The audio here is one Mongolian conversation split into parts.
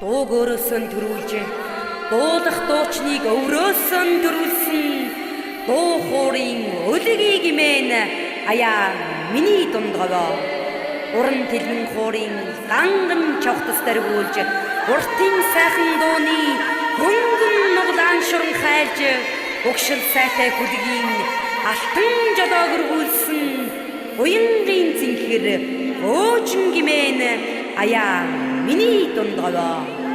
Дууг өөрөөсөө төрүүлж, дуулах дуучныг өөрөөсөө төрүүлсэн дуу хуурын өлөгийг имэн аяа миний дундгаваа. Уран тэлмэн хуурын ганган чавтас дэргүүлж, уртын сайхан дууны хөнгөн нуглаан шуран хайлж, өгшил сайтай хүлгийн алтан жолоог өргүүлсэн уянгийн цэнхэр өөжин гимэн аяа миний дундгаваа.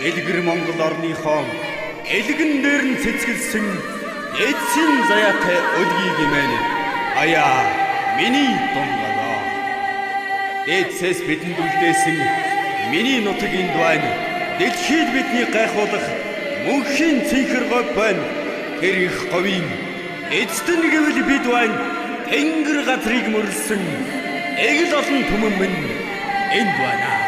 Элгэр Монгол орныхоо элгэн дээр нь цэцгэлсэн эцсийн заяатай өлгийг имэн аяа миний дундгаваа. Эцэс бидэнд үлдээсэн миний нутаг энд байна. Дэлхийд бидний гайхуулах мөнхийн цэнхэр говь байна. Тэр их говийн эцэстэн гэвэл бид байна. Тэнгэр газрыг мөрлсөн эгэл олон түмэн минь энд байна.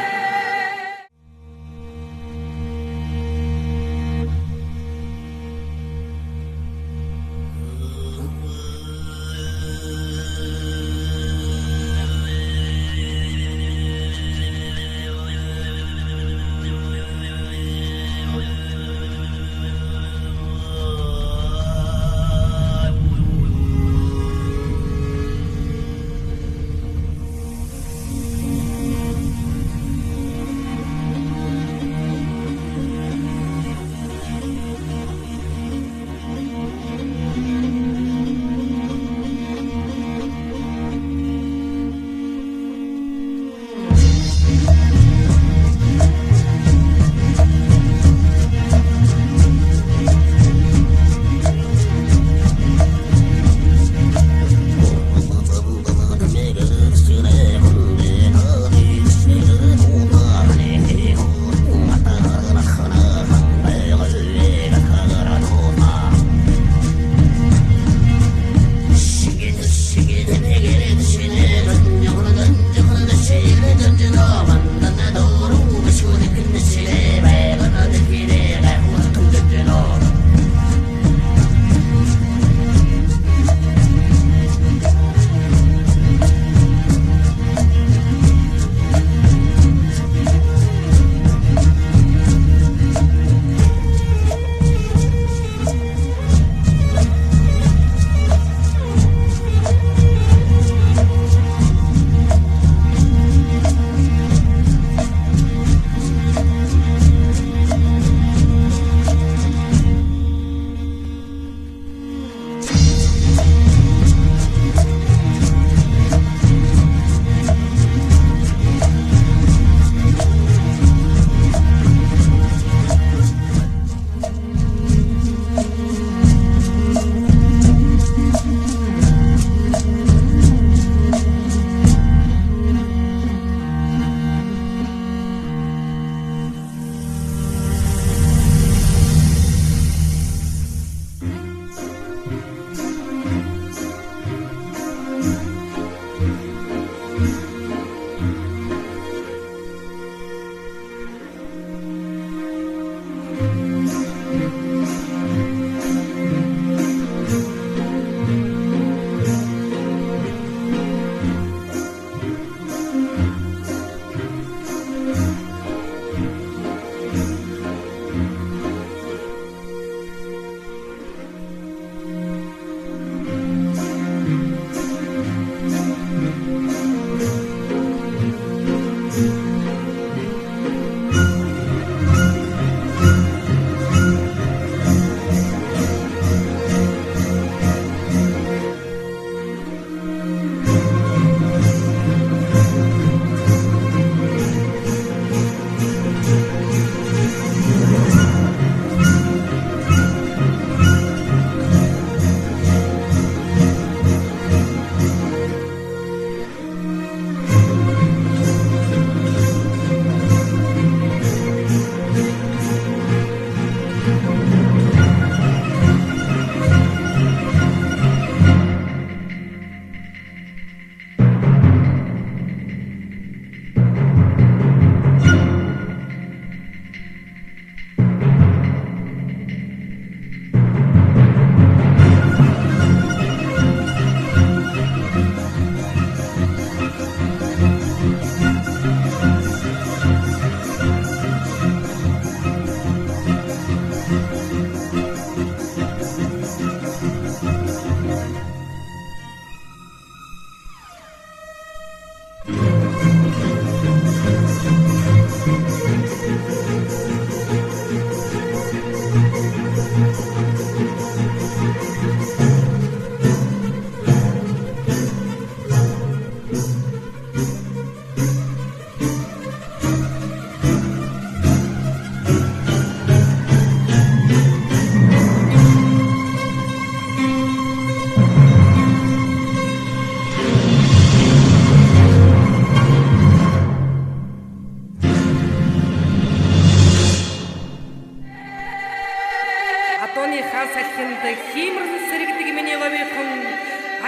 Атооны хаан салхинд хиймэрн сэргдэг миний говийнхан,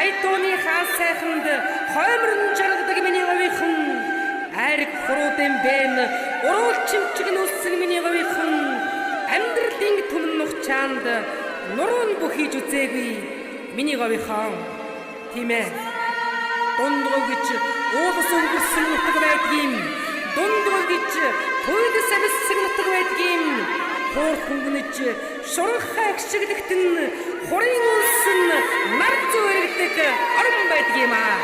Айтооны хаан сайханд хоймрон жаргадаг миний говийнхан, айраг хуруудын бэн уруул чимчиг нүсэг миний говийнхан, амьдралын түмэн нухчаанд нуруунд бүхийж үзээгүй миний говийнхан. Тийм ээ. Дундгоо гэж уулас өнгөрсөн нутаг байдгийм. Дундгоо гэж туйлс амссан нутаг байдгийм. Хуур хөнгөнөж шуранхай гшиглэгтэн хурын үлсэн нар зүрэгдэг орон байдгийм аа.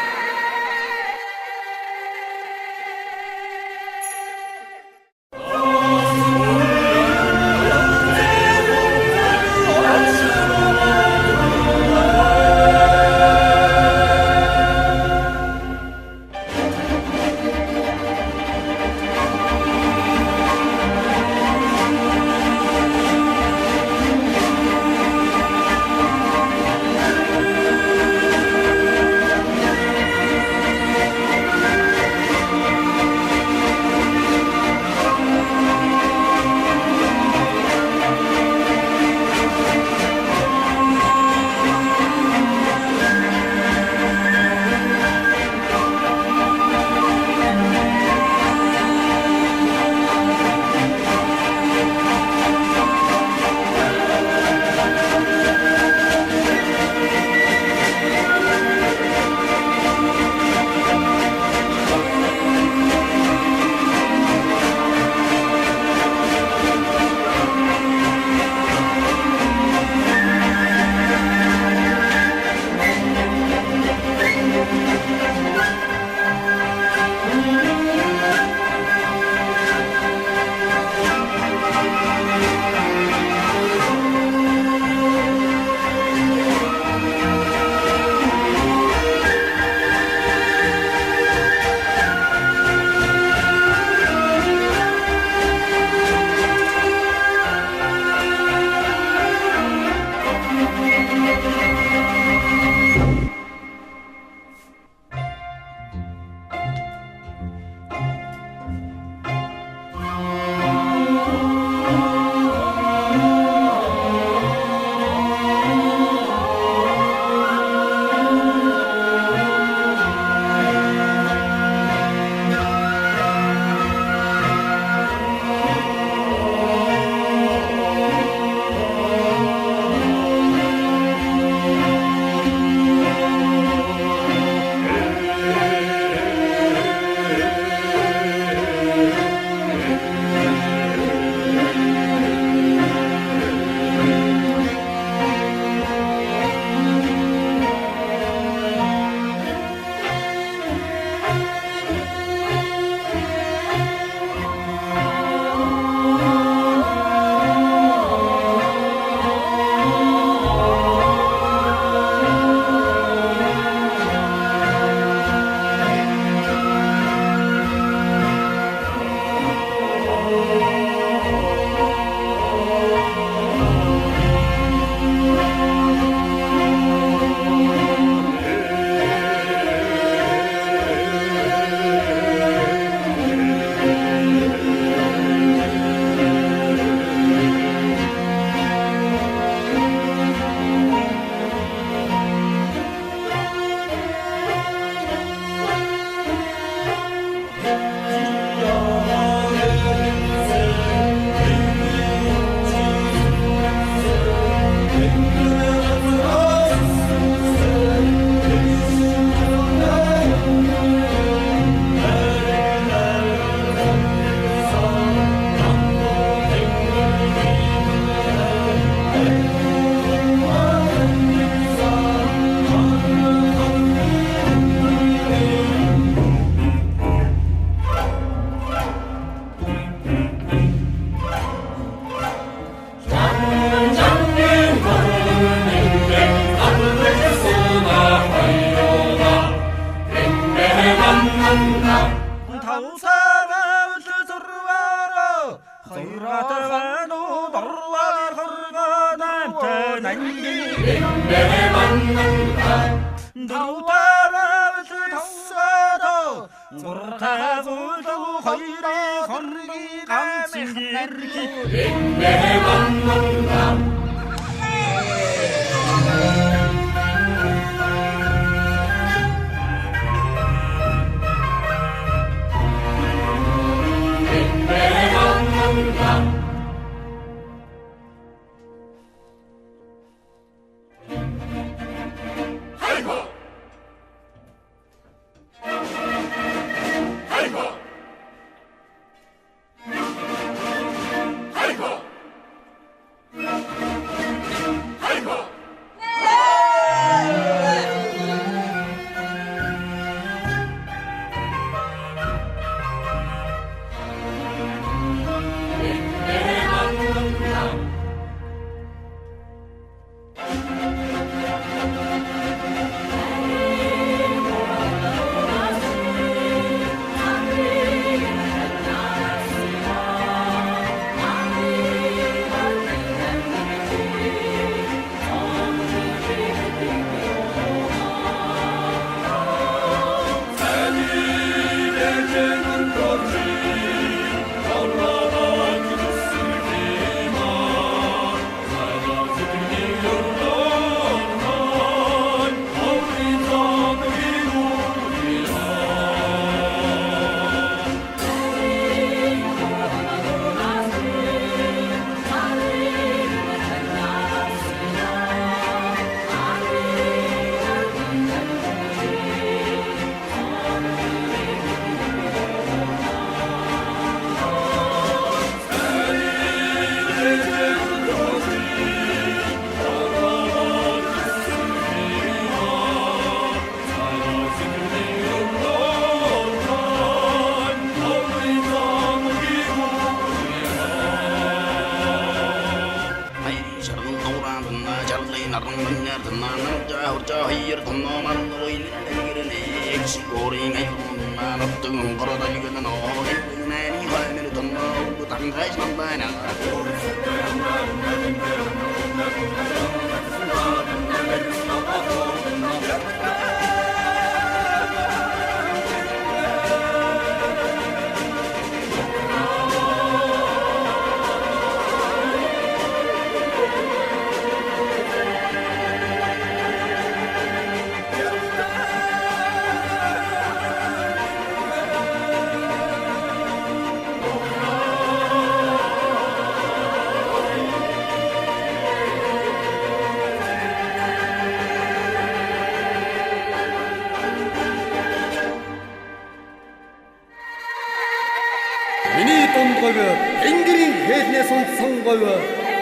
Миний дунд говь тэнгэрийн хээлнээс унтсан говь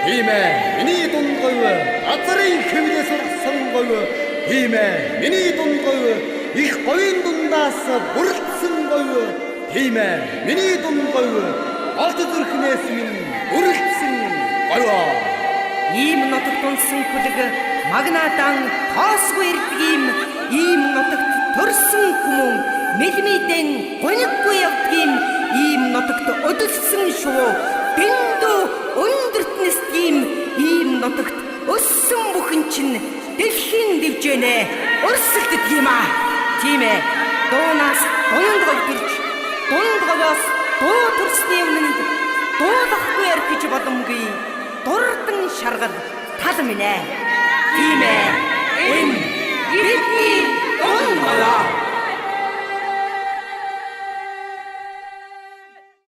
тийм ээ. Миний дунд говь газрын хэвнээс ургасан говь тийм ээ. Миний дунд говь их говийн дундаас бүрдсэн говь тийм ээ. Миний дунд говь олд зүрхнээс минь бүрдсэн говь. Ийм нутагт унсан хүлэг магнадан тоосгүй ирдэг ийм нутагт төрсөн хүмүүн мэлмидэн гониггүй явдаг ийм нутагт өдөлсөн шувуу дэндүү өндөртнэс ийм нутагт өссөн бүхэн чинь дэлхийн дэвжэнэ өрсөлдөд юм аа. Тийм ээ. Дуунаас дунд говьдэрч дунд говоос дуу төрсний өмнөд дуулахгүй ярих гэж боломгүй дурдан шаргал тал минь ээ. Тийм ээ. Энэ бидний дунд говь.